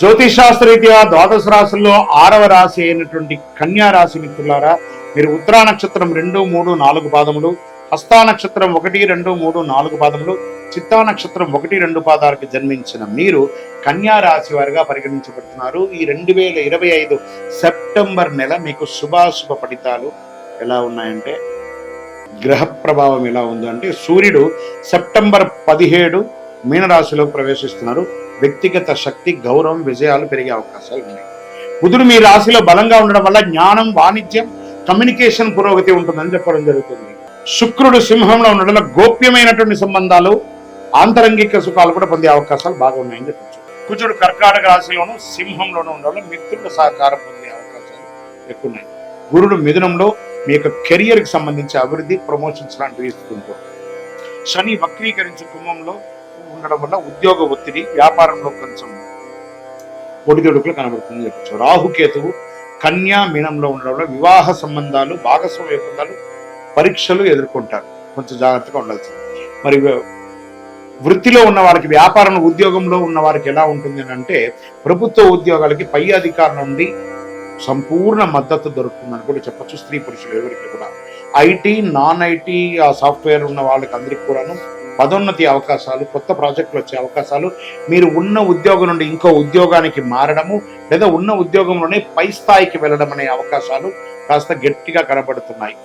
జ్యోతిషాస్త్రరీత్యా ద్వాదశ రాశుల్లో 6వ రాశి అయినటువంటి కన్యా రాశి మిత్రులారా, మీరు ఉత్తరా నక్షత్రం 2, 3, 4 పాదములు, హస్తా నక్షత్రం 1, 2, 3, 4 పాదములు, చిత్తా నక్షత్రం 1, 2 పాదాలకు జన్మించిన మీరు కన్యా రాశి వారిగా పరిగణించబడుతున్నారు. ఈ 2025 సెప్టెంబర్ నెల మీకు శుభాశుభ ఫలితాలు ఎలా ఉన్నాయంటే, గ్రహ ప్రభావం ఎలా ఉందంటే, సూర్యుడు సెప్టెంబర్ 17 మీనరాశిలోకి ప్రవేశిస్తున్నారు. వ్యక్తిగత శక్తి, గౌరవం, విజయాలు పెరిగే అవకాశాలు ఉన్నాయి. బుధుడు మీ రాశిలో బలంగా ఉండడం వల్ల జ్ఞానం, వాణిజ్యం, కమ్యూనికేషన్ పురోగతి ఉంటుందని చెప్పడం జరుగుతుంది. శుక్రుడు సింహంలో ఉండడం వల్ల గోప్యమైనటువంటి సంబంధాలు, ఆంతరంగిక సుఖాలు కూడా పొందే అవకాశాలు బాగా ఉన్నాయని చెప్పచ్చు. కుజుడు కర్కాటక రాశిలోను సింహంలోనూ ఉండడం వల్ల మిత్రుల సహకారం పొందే అవకాశాలు ఎక్కువ ఉన్నాయి. గురుడు మిథునంలో మీ యొక్క కెరియర్కి సంబంధించి అభివృద్ధి, ప్రమోషన్స్ లాంటివి ఇస్తుంటారు. శని వక్రీకరించి కుంభంలో ఉండడం వల్ల ఉద్యోగ ఒత్తిడి, వ్యాపారంలో కొంచెం ఒడిదొడుకులు కనబడుతుంది చెప్పచ్చు. రాహుకేతువు కన్యా మీనంలో ఉండడం వల్ల వివాహ సంబంధాలు, భాగస్వామ్య ఒప్పందాలు, పరీక్షలు ఎదుర్కొంటారు. కొంచెం జాగ్రత్తగా ఉండాల్సింది. మరి వృత్తిలో ఉన్న వారికి, వ్యాపారంలో, ఉద్యోగంలో ఉన్న వారికి ఎలా ఉంటుంది అంటే, ప్రభుత్వ ఉద్యోగాలకి పై అధికారుల నుండి సంపూర్ణ మద్దతు దొరుకుతుందని కూడా చెప్పచ్చు. స్త్రీ పురుషులు ఎవరికి కూడా ఐటీ, నాన్ ఐటీ సాఫ్ట్వేర్ ఉన్న వాళ్ళకి అందరికి కూడాను పదోన్నతి అవకాశాలు, కొత్త ప్రాజెక్టులు వచ్చే అవకాశాలు, మీరు ఉన్న ఉద్యోగం నుండి ఇంకో ఉద్యోగానికి మారడము, లేదా ఉన్న ఉద్యోగంలోనే పై స్థాయికి వెళ్ళడం అనే అవకాశాలు కాస్త గట్టిగా కనబడుతున్నాయి.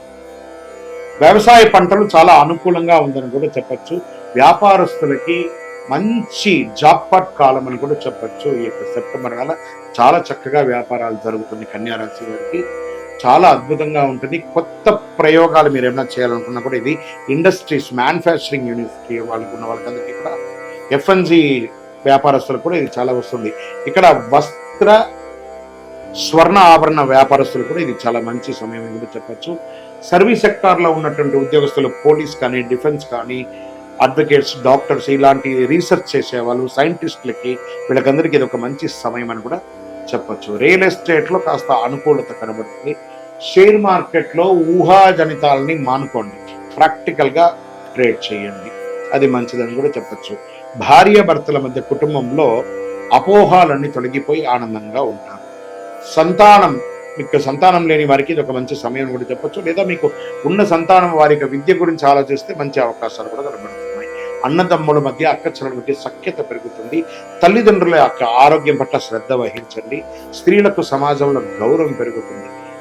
వ్యవసాయ పంటలు చాలా అనుకూలంగా ఉందని కూడా చెప్పచ్చు. వ్యాపారస్తులకి మంచి జాక్పాట్ కాలం అని కూడా చెప్పచ్చు. ఈ యొక్క సెప్టెంబర్ నెల చాలా చక్కగా వ్యాపారాలు జరుగుతుంది. కన్యా రాశి వారికి చాలా అద్భుతంగా ఉంటుంది. కొత్త ప్రయోగాలు మీరు ఏమైనా చేయాలనుకున్నా కూడా ఇది ఇండస్ట్రీస్, మ్యానుఫ్యాక్చరింగ్ యూనివర్సిటీ వాళ్ళకు ఉన్న వాళ్ళకందరికీ కూడా, ఎఫ్ఎన్జి వ్యాపారస్తులకు కూడా ఇది చాలా వస్తుంది. ఇక్కడ వస్త్ర, స్వర్ణ ఆభరణ వ్యాపారస్తులు కూడా ఇది చాలా మంచి సమయం అని కూడా చెప్పచ్చు. సర్వీస్ సెక్టార్లో ఉన్నటువంటి ఉద్యోగస్తులు, పోలీస్ కానీ, డిఫెన్స్ కానీ, అడ్వకేట్స్, డాక్టర్స్, ఇలాంటి రీసెర్చ్ చేసేవాళ్ళు, సైంటిస్టులకి, వీళ్ళకందరికీ ఇది ఒక మంచి సమయం అని కూడా చెప్పచ్చు. రియల్ ఎస్టేట్లో కాస్త అనుకూలత కనబడుతుంది. షేర్ మార్కెట్లో ఊహాజనితాలని మానుకోండి, ప్రాక్టికల్గా ట్రేడ్ చేయండి, అది మంచిదని కూడా చెప్పచ్చు. భార్య భర్తల మధ్య కుటుంబంలో అపోహాలన్నీ తొలగిపోయి ఆనందంగా ఉంటారు. సంతానం, మీకు సంతానం లేని వారికి ఇది ఒక మంచి సమయం కూడా చెప్పచ్చు. లేదా మీకు ఉన్న సంతానం వారి విద్య గురించి ఆలోచిస్తే మంచి అవకాశాలు కూడా కనబడుతున్నాయి. అన్నదమ్ముల మధ్య, అక్కచెల్లెల మధ్య సఖ్యత పెరుగుతుంది. తల్లిదండ్రుల యొక్క ఆరోగ్యం పట్ల శ్రద్ధ వహించండి. స్త్రీలకు సమాజంలో గౌరవం పెరుగుతుంది.